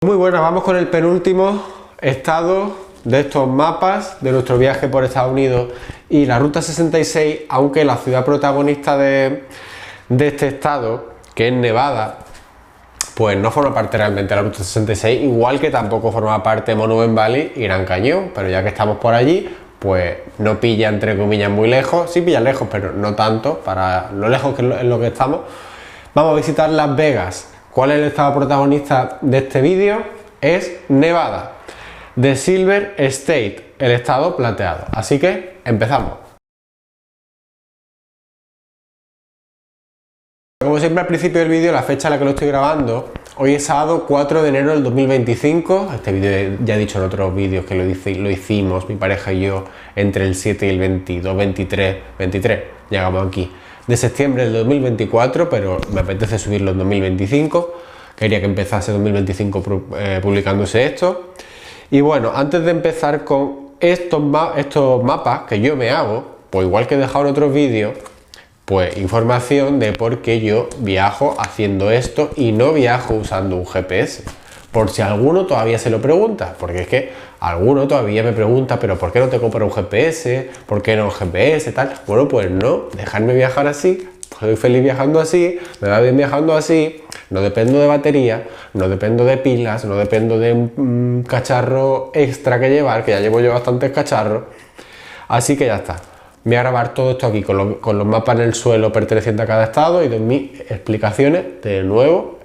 Muy buenas, vamos con el penúltimo estado de estos mapas de nuestro viaje por Estados Unidos y la Ruta 66, aunque la ciudad protagonista de este estado, que es Nevada, pues no forma parte realmente de la Ruta 66, igual que tampoco forma parte de Monument Valley y Gran Cañón, pero ya que estamos por allí, pues no pilla entre comillas muy lejos, sí pilla lejos, pero no tanto, para lo lejos que es lo que estamos. Vamos a visitar Las Vegas. ¿Cuál es el estado protagonista de este vídeo? Es Nevada, de Silver State, el estado plateado. Así que empezamos. Como siempre al principio del vídeo, la fecha a la que lo estoy grabando, hoy es sábado 4 de enero del 2025. Este vídeo ya he dicho en otros vídeos que lo hicimos, mi pareja y yo, entre el 7 y el 22, 23, llegamos aquí, de septiembre del 2024, pero me apetece subirlo en 2025. Quería que empezase 2025 publicándose esto. Y bueno, antes de empezar con estos mapas que yo me hago, pues igual que he dejado en otros vídeos, pues información de por qué yo viajo haciendo esto y no viajo usando un GPS. Por si alguno todavía se lo pregunta, porque es que alguno todavía me pregunta, pero ¿por qué no te compras un GPS? ¿Por qué no un GPS? Tal. Bueno, pues no, dejarme viajar así. Soy feliz viajando así, me va bien viajando así, no dependo de batería, no dependo de pilas, no dependo de un cacharro extra que llevar, que ya llevo yo bastantes cacharros. Así que ya está. Voy a grabar todo esto aquí con los mapas en el suelo pertenecientes a cada estado y de mis explicaciones de nuevo.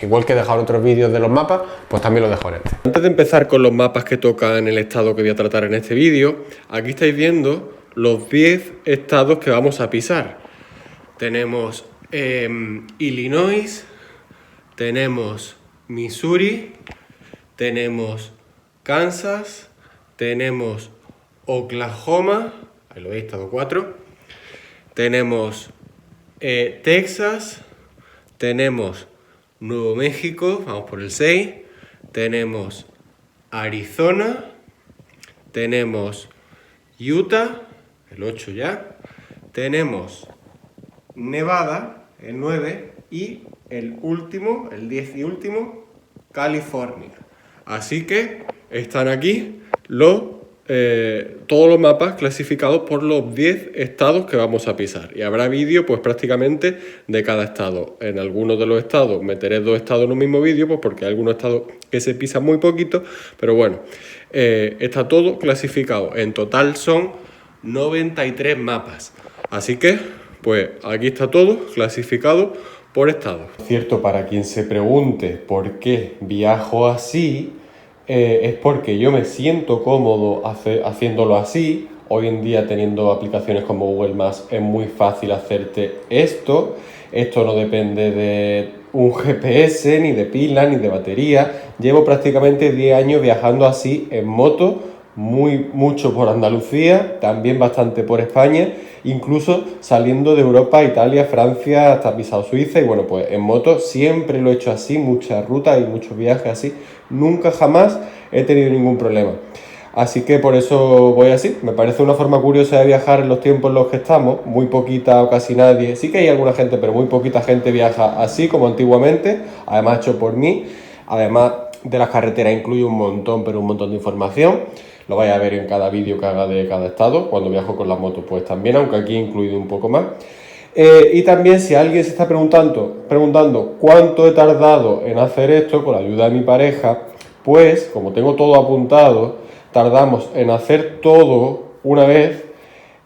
Igual que he dejado en otros vídeos de los mapas, pues también lo dejo en este. Antes de empezar con los mapas que tocan el estado que voy a tratar en este vídeo, aquí estáis viendo los 10 estados que vamos a pisar. Tenemos Illinois, tenemos Missouri, tenemos Kansas, tenemos Oklahoma, ahí lo veis, estado 4, tenemos Texas, tenemos Nuevo México, vamos por el 6, tenemos Arizona, tenemos Utah, el 8 ya, tenemos Nevada, el 9, y el último, el 10 y último, California. Así que están aquí todos los mapas clasificados por los 10 estados que vamos a pisar. Y habrá vídeo pues prácticamente de cada estado. En algunos de los estados meteré 2 estados en un mismo vídeo, pues porque hay algunos estados que se pisan muy poquito, pero bueno, está todo clasificado. En total son 93 mapas. Así que pues aquí está todo clasificado por estado. Cierto, para quien se pregunte por qué viajo así, es porque yo me siento cómodo haciéndolo así. Hoy en día, teniendo aplicaciones como Google Maps, es muy fácil hacerte esto. Esto no depende de un GPS, ni de pila, ni de batería. Llevo prácticamente 10 años viajando así en moto, mucho por Andalucía, también bastante por España, incluso saliendo de Europa, Italia, Francia, hasta pisado Suiza. Y bueno, pues en moto siempre lo he hecho así, muchas rutas y muchos viajes así, nunca jamás he tenido ningún problema. Así que por eso voy así. Me parece una forma curiosa de viajar en los tiempos en los que estamos, muy poquita o casi nadie, sí que hay alguna gente, pero muy poquita gente viaja así como antiguamente, además hecho por mí. Además de las carreteras incluye un montón, pero un montón de información. Lo vais a ver en cada vídeo que haga de cada estado. Cuando viajo con la moto, pues también, aunque aquí he incluido un poco más. Y también, si alguien se está preguntando cuánto he tardado en hacer esto, con la ayuda de mi pareja, pues, como tengo todo apuntado, tardamos en hacer todo una vez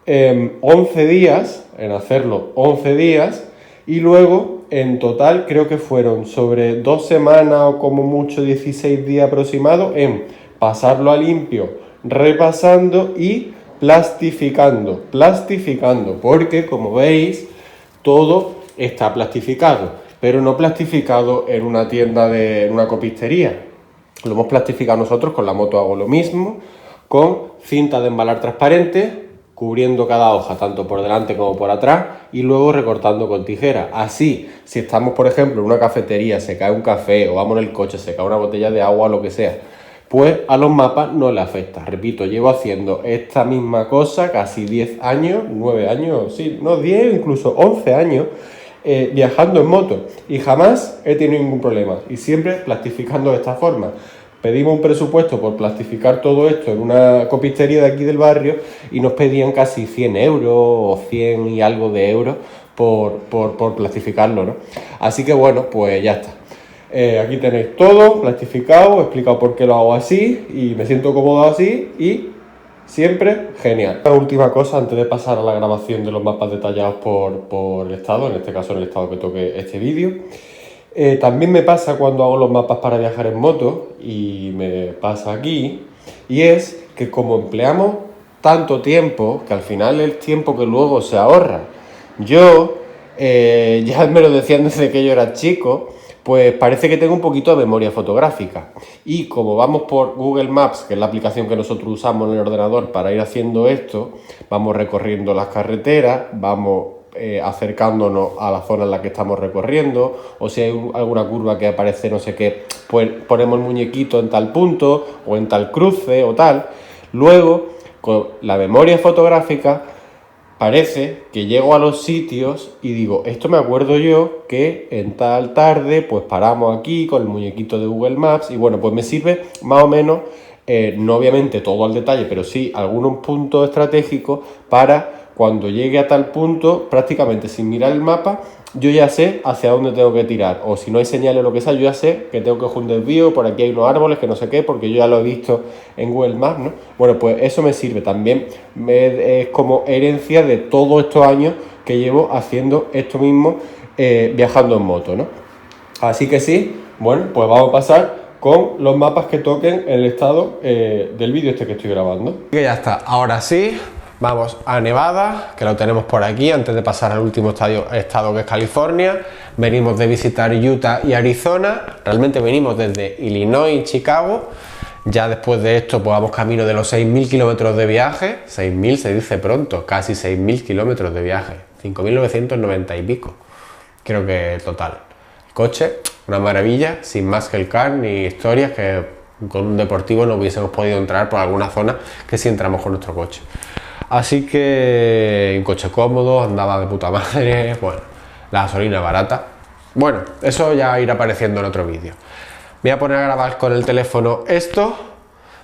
11 días, en hacerlo 11 días, y luego, en total, creo que fueron sobre 2 semanas o como mucho 16 días aproximados en pasarlo a limpio, repasando y plastificando, porque como veis todo está plastificado, pero no plastificado en una tienda, en una copistería. Lo hemos plastificado nosotros. Con la moto hago lo mismo, con cinta de embalar transparente, cubriendo cada hoja tanto por delante como por atrás, y luego recortando con tijera. Así, si estamos por ejemplo en una cafetería, se cae un café, o vamos en el coche, se cae una botella de agua o lo que sea, pues a los mapas no le afecta. Repito, llevo haciendo esta misma cosa casi 10 años, 9 años, sí, no 10, incluso 11 años, viajando en moto y jamás he tenido ningún problema y siempre plastificando de esta forma. Pedimos un presupuesto por plastificar todo esto en una copistería de aquí del barrio y nos pedían casi 100 euros o 100 y algo de euros por plastificarlo, ¿no? Así que bueno, pues ya está. Aquí tenéis todo plastificado, he explicado por qué lo hago así y me siento cómodo así y siempre genial. Una última cosa antes de pasar a la grabación de los mapas detallados por el estado, en este caso en el estado que toque este vídeo. También me pasa cuando hago los mapas para viajar en moto y me pasa aquí, y es que como empleamos tanto tiempo, que al final es el tiempo que luego se ahorra. Yo, ya me lo decían desde que yo era chico, pues parece que tengo un poquito de memoria fotográfica. Y como vamos por Google Maps, que es la aplicación que nosotros usamos en el ordenador para ir haciendo esto, vamos recorriendo las carreteras, vamos acercándonos a la zona en la que estamos recorriendo, o si hay alguna curva que aparece no sé qué, pues ponemos el muñequito en tal punto, o en tal cruce, o tal. Luego, con la memoria fotográfica, parece que llego a los sitios y digo, esto me acuerdo yo que en tal tarde pues paramos aquí con el muñequito de Google Maps y bueno, pues me sirve más o menos, no obviamente todo al detalle, pero sí algunos puntos estratégicos para cuando llegue a tal punto, prácticamente sin mirar el mapa, yo ya sé hacia dónde tengo que tirar. O si no hay señales o lo que sea, yo ya sé que tengo que coger un desvío, por aquí hay unos árboles, que no sé qué, porque yo ya lo he visto en Google Maps, ¿no? Bueno, pues eso me sirve también. Es como herencia de todos estos años que llevo haciendo esto mismo, viajando en moto, ¿no? Así que sí, bueno, pues vamos a pasar con los mapas que toquen en el estado del vídeo este que estoy grabando. Y ya está, ahora sí. Vamos a Nevada, que lo tenemos por aquí, antes de pasar al último estado que es California. Venimos de visitar Utah y Arizona. Realmente venimos desde Illinois y Chicago. Ya después de esto, pues vamos camino de los 6.000 kilómetros de viaje. 6.000 se dice pronto, casi 6.000 kilómetros de viaje. 5.990 y pico, creo que total. El coche, una maravilla, sin más que el car ni historias que con un deportivo no hubiésemos podido entrar por alguna zona que sí entramos con nuestro coche. Así que un coche cómodo, andaba de puta madre, bueno, la gasolina barata. Bueno, eso ya irá apareciendo en otro vídeo. Voy a poner a grabar con el teléfono esto,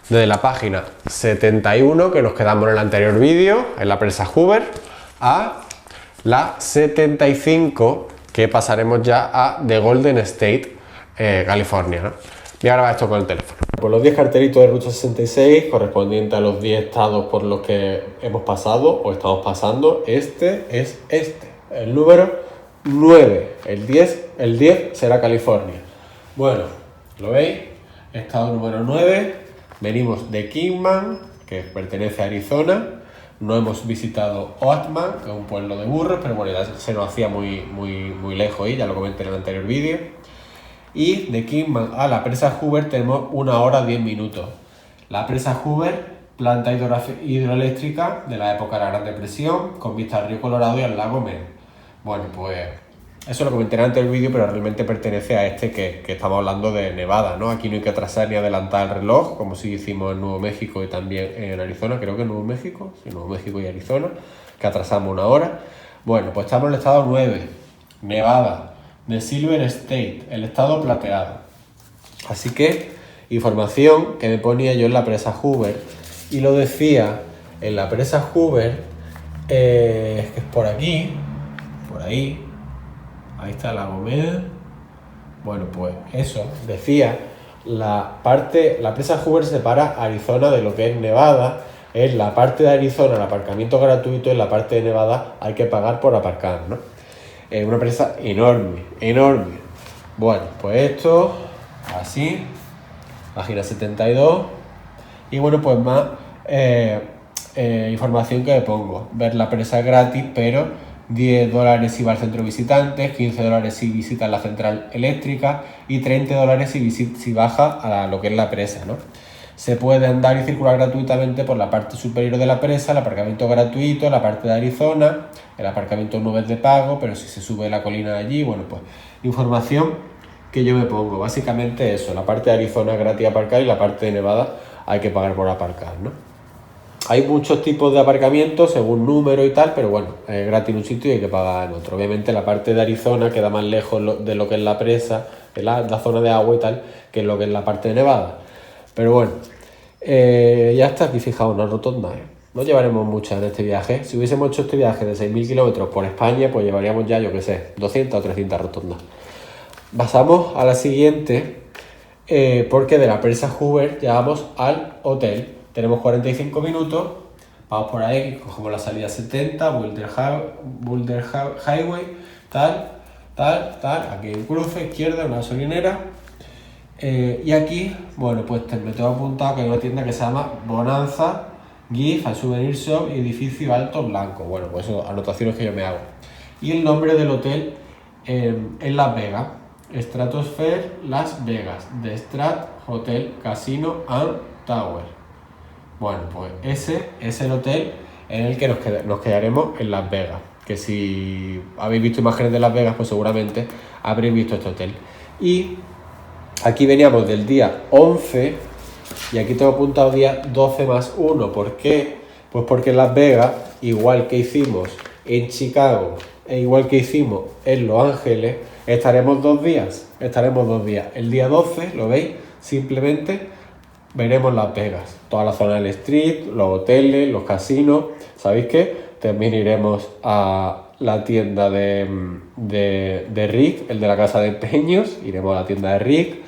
desde la página 71, que nos quedamos en el anterior vídeo, en la presa Hoover, a la 75, que pasaremos ya a The Golden State, California, ¿no? Voy a grabar esto con el teléfono. Pues los 10 cartelitos de Ruta 66, correspondiente a los 10 estados por los que hemos pasado o estamos pasando, este es el número 9, el 10 será California. Bueno, ¿lo veis? Estado número 9, venimos de Kingman, que pertenece a Arizona, no hemos visitado Oatman, que es un pueblo de burros, pero bueno, ya se nos hacía muy lejos y ya lo comenté en el anterior vídeo. Y de Kingman a la presa Hoover tenemos 1 hora 10 minutos. La presa Hoover, planta hidroeléctrica de la época de la Gran Depresión, con vista al río Colorado y al lago Maine. Bueno, pues eso lo comenté antes del vídeo, pero realmente pertenece a este que estamos hablando de Nevada, ¿no? Aquí no hay que atrasar ni adelantar el reloj, como sí hicimos en Nuevo México y también en Arizona, creo que en Nuevo México y Arizona, que atrasamos 1 hora. Bueno, pues estamos en el estado 9, Nevada, de Silver State, el estado plateado. Así que, información que me ponía yo en la presa Hoover, y lo decía en la presa Hoover, que es por aquí, por ahí está la Gomez. Bueno, pues eso, decía, la presa Hoover separa Arizona de lo que es Nevada. En la parte de Arizona el aparcamiento gratuito, en la parte de Nevada hay que pagar por aparcar, ¿no? Una presa enorme. Bueno, pues esto, así, página 72. Y bueno, pues más información que me pongo. Ver la presa gratis, pero $10 si va al centro de visitantes, $15 si visita la central eléctrica y $30 si baja a lo que es la presa, ¿no? Se puede andar y circular gratuitamente por la parte superior de la presa, el aparcamiento gratuito, la parte de Arizona, el aparcamiento no es de pago, pero si se sube la colina de allí, bueno, pues información que yo me pongo. Básicamente eso, la parte de Arizona es gratis aparcar y la parte de Nevada hay que pagar por aparcar, ¿no? hay muchos tipos de aparcamientos según número y tal, pero bueno, es gratis en un sitio y hay que pagar en otro. Obviamente la parte de Arizona queda más lejos de lo que es la presa, de la zona de agua y tal, que lo que es la parte de Nevada. Pero bueno, ya está, aquí fijaos, una rotonda. No llevaremos muchas en este viaje. Si hubiésemos hecho este viaje de 6.000 kilómetros por España, pues llevaríamos ya, yo qué sé, 200 o 300 rotondas. Pasamos a la siguiente, porque de la presa Hoover ya vamos al hotel. Tenemos 45 minutos, vamos por ahí, cogemos la salida 70, Boulder Highway, tal, aquí en cruce, izquierda, una gasolinera. Y aquí, bueno, pues me tengo apuntado que hay una tienda que se llama Bonanza Gift and Souvenir Shop, edificio alto blanco. Bueno, pues eso, anotaciones que yo me hago. Y el nombre del hotel es Las Vegas, Stratosphere Las Vegas, The Strat Hotel Casino and Tower. Bueno, pues ese es el hotel en el que nos quedaremos en Las Vegas. Que si habéis visto imágenes de Las Vegas, pues seguramente habréis visto este hotel. Y aquí veníamos del día 11 y aquí tengo apuntado día 12 más 1. ¿Por qué? Pues porque en Las Vegas, igual que hicimos en Chicago e igual que hicimos en Los Ángeles, estaremos 2 días. El día 12, ¿lo veis? Simplemente veremos Las Vegas. Toda la zona del street, los hoteles, los casinos. ¿Sabéis qué? También iremos a la tienda de Rick, el de la casa de empeños. Iremos a la tienda de Rick.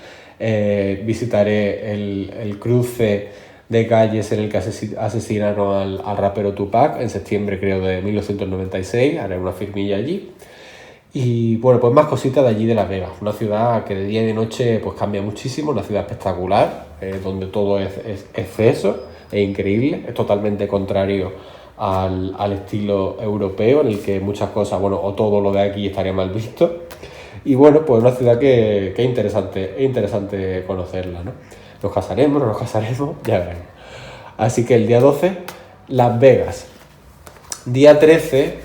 Visitaré el cruce de calles en el que asesinaron al rapero Tupac en septiembre, creo, de 1996. Haré una firmilla allí. Y bueno, pues más cositas de allí de Las Vegas. Una ciudad que de día y de noche pues cambia muchísimo. Una ciudad espectacular, donde todo es exceso, es increíble. Es totalmente contrario al estilo europeo, en el que muchas cosas, bueno, o todo lo de aquí estaría mal visto. Y bueno, pues una ciudad que es interesante conocerla, ¿no? Nos casaremos, no nos casaremos, ya veremos. Así que el día 12, Las Vegas. Día 13,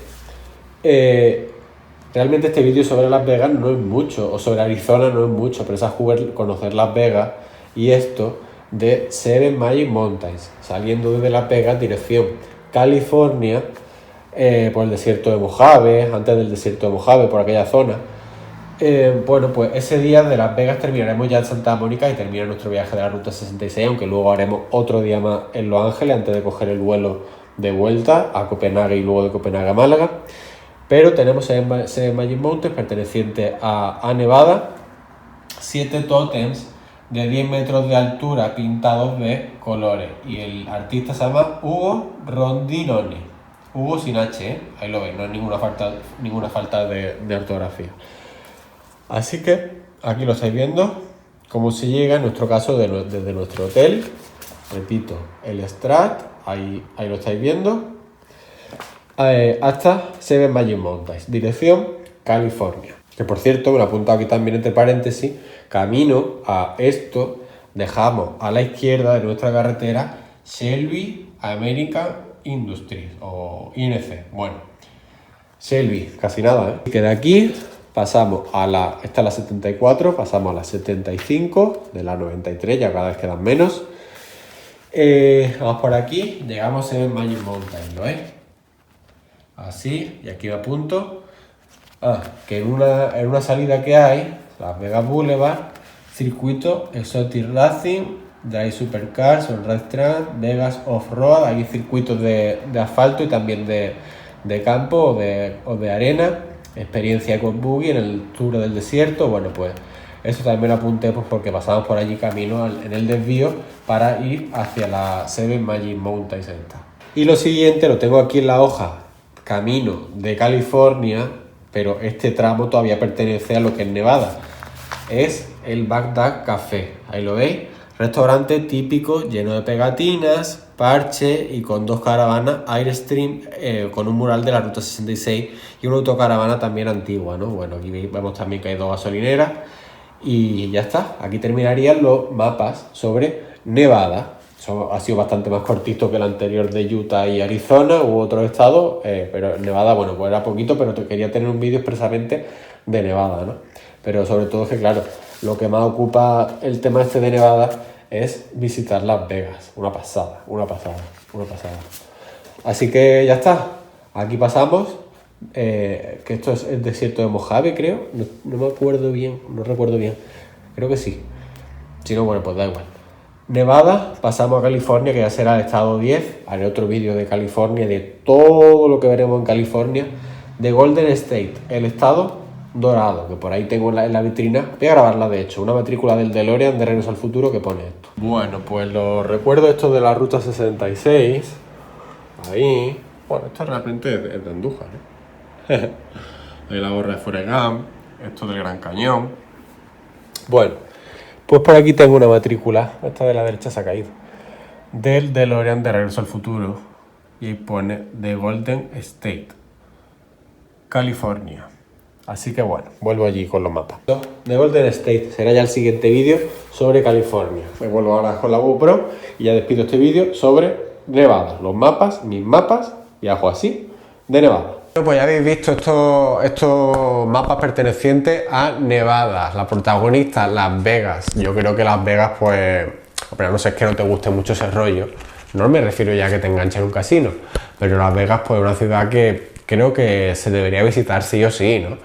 realmente este vídeo sobre Las Vegas no es mucho, o sobre Arizona no es mucho, pero es conocer Las Vegas y esto de Seven Magic Mountains, saliendo desde Las Vegas, dirección California, por el desierto de Mojave, antes del desierto de Mojave, por aquella zona. Bueno, pues ese día de Las Vegas terminaremos ya en Santa Mónica y termina nuestro viaje de la Ruta 66, aunque luego haremos otro día más en Los Ángeles antes de coger el vuelo de vuelta a Copenhague y luego de Copenhague a Málaga. Pero tenemos Seven Magic Mountains perteneciente a Nevada, 7 tótems de 10 metros de altura pintados de colores, y el artista se llama Ugo Rondinoni. Hugo sin H, ahí lo veis, no hay ninguna falta de ortografía. Así que aquí lo estáis viendo, cómo se llega, en nuestro caso, desde nuestro hotel. Repito, el Strat, ahí lo estáis viendo, hasta Seven Magic Mountains, dirección California. Que por cierto, me lo he apuntado aquí también entre paréntesis, camino a esto, dejamos a la izquierda de nuestra carretera Shelby American Industries, o INC. Bueno, Shelby, casi nada, ¿eh? Que de aquí pasamos esta es la 74, pasamos a la 75, de la 93, ya cada vez quedan menos. Vamos por aquí, llegamos en Magic Mountain, ¿lo ves? Así, y aquí me apunto. Que en una salida que hay, Las Vegas Boulevard, circuito Exotic Racing, Drive Supercars, Sunrise Track, Vegas Off-Road, hay circuitos de asfalto y también de campo o de arena, experiencia con buggy en el tour del desierto. Bueno, pues eso también lo apunté pues, porque pasamos por allí camino en el desvío para ir hacia la Seven Magic Mountains esta. Y lo siguiente lo tengo aquí en la hoja, camino de California, pero este tramo todavía pertenece a lo que es Nevada. Es el Baghdad Café, ahí lo veis, restaurante típico lleno de pegatinas, parche y con 2 caravanas Airstream, con un mural de la Ruta 66 y una autocaravana también antigua, ¿no? Bueno, aquí vemos también que hay 2 gasolineras y ya está. Aquí terminarían los mapas sobre Nevada. Eso ha sido bastante más cortito que el anterior de Utah y Arizona u otros estados, pero Nevada, bueno, pues era poquito, pero quería tener un vídeo expresamente de Nevada, ¿no? Pero sobre todo es que, claro, lo que más ocupa el tema este de Nevada es visitar Las Vegas. Una pasada, una pasada, una pasada. Así que ya está, aquí pasamos, que esto es el desierto de Mojave, creo, no me acuerdo bien, no recuerdo bien, creo que sí. Si no, bueno, pues da igual. Nevada, pasamos a California, que ya será el estado 10. Haré otro vídeo de California, de todo lo que veremos en California. De Golden State, el estado dorado, que por ahí tengo en la vitrina. Voy a grabarla, de hecho, una matrícula del DeLorean de Regreso al Futuro que pone esto. Bueno, pues los recuerdos estos de la Ruta 66. Ahí. Bueno, esto realmente es de Andújar, ¿eh? Ahí la gorra de Forrest Gump, esto del Gran Cañón. Bueno. Pues por aquí tengo una matrícula, esta de la derecha se ha caído, del DeLorean de Regreso al Futuro, y ahí pone The Golden State, California. Así que bueno, vuelvo allí con los mapas. The Golden State será ya el siguiente vídeo sobre California. Me vuelvo ahora con la GoPro y ya despido este vídeo sobre Nevada, los mapas, mis mapas, y hago así, de Nevada. Pues ya habéis visto estos mapas pertenecientes a Nevada, la protagonista Las Vegas. Yo creo que Las Vegas, pues, pero no sé, es que no te guste mucho ese rollo. No me refiero ya a que te enganches en un casino, pero Las Vegas, pues, es una ciudad que creo que se debería visitar sí o sí, ¿no?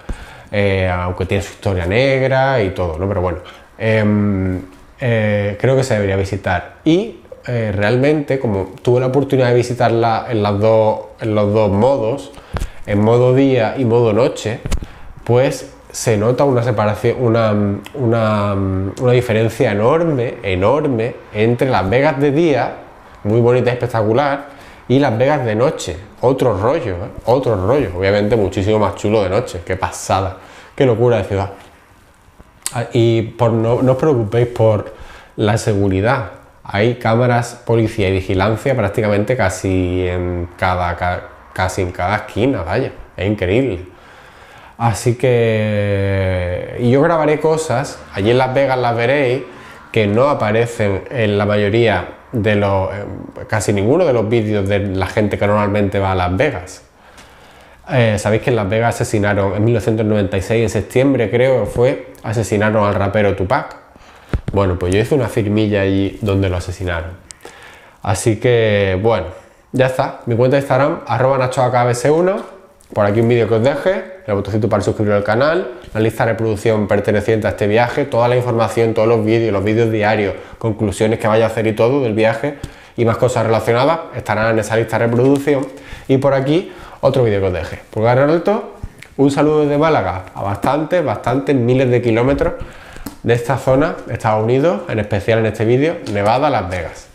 Aunque tiene su historia negra y todo, ¿no? Pero bueno, creo que se debería visitar. Y realmente, como tuve la oportunidad de visitarla en los dos modos, en modo día y modo noche, pues se nota una separación, una diferencia enorme entre Las Vegas de día, muy bonita y espectacular, y Las Vegas de noche, otro rollo, obviamente muchísimo más chulo de noche. Qué pasada, qué locura de ciudad. Y no os preocupéis por la seguridad, hay cámaras, policía y vigilancia prácticamente casi en cada esquina, vaya, es increíble. Así que yo grabaré cosas, allí en Las Vegas las veréis, que no aparecen en la mayoría de casi ninguno de los vídeos de la gente que normalmente va a Las Vegas. Sabéis que en Las Vegas asesinaron en 1996, en septiembre creo que fue, asesinaron al rapero Tupac. Bueno, pues yo hice una firmilla allí donde lo asesinaron. Así que, bueno, ya está. Mi cuenta de Instagram, @NachoAKBS1. Por aquí un vídeo que os deje, el botoncito para suscribir al canal, la lista de reproducción perteneciente a este viaje, toda la información, todos los vídeos diarios, conclusiones que vaya a hacer y todo del viaje y más cosas relacionadas estarán en esa lista de reproducción. Y por aquí otro vídeo que os deje. Pulgar en alto, un saludo desde Málaga a bastantes miles de kilómetros de esta zona, Estados Unidos, en especial en este vídeo, Nevada, Las Vegas.